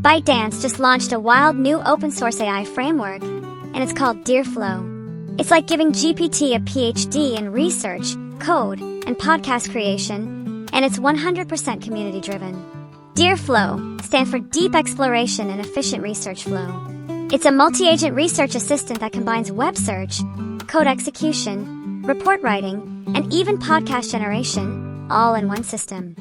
ByteDance just launched a wild new open-source AI framework, and it's called DeerFlow. It's like giving GPT a PhD in research, code, and podcast creation, and it's 100% community-driven. DeerFlow stands for Deep Exploration and Efficient Research Flow. It's a multi-agent research assistant that combines web search, code execution, report writing, and even podcast generation, all in one system.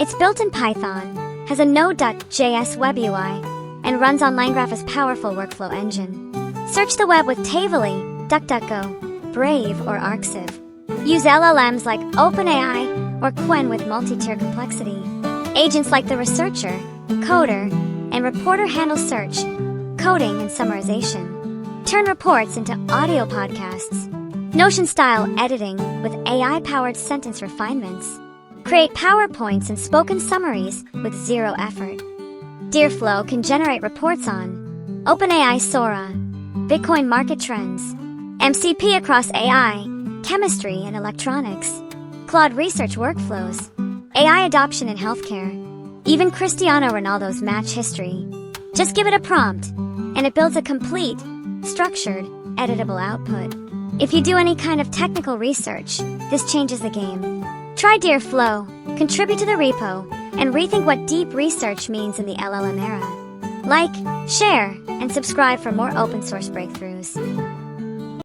It's built in Python, has a Node.js web UI, and runs on LangGraph's powerful workflow engine. Search the web with Tavily, DuckDuckGo, Brave, or Arxiv. Use LLMs like OpenAI or Qwen with multi-tier complexity. Agents like the researcher, coder, and reporter handle search, coding, and summarization. Turn reports into audio podcasts. Notion-style editing with AI-powered sentence refinements. Create PowerPoints and spoken summaries with zero effort. DeerFlow can generate reports on OpenAI Sora, Bitcoin market trends, MCP across AI, chemistry and electronics, Claude research workflows, AI adoption in healthcare, even Cristiano Ronaldo's match history. Just give it a prompt, and it builds a complete, structured, editable output. If you do any kind of technical research, this changes the game. Try DeerFlow, contribute to the repo, and rethink what deep research means in the LLM era. Like, share, and subscribe for more open source breakthroughs.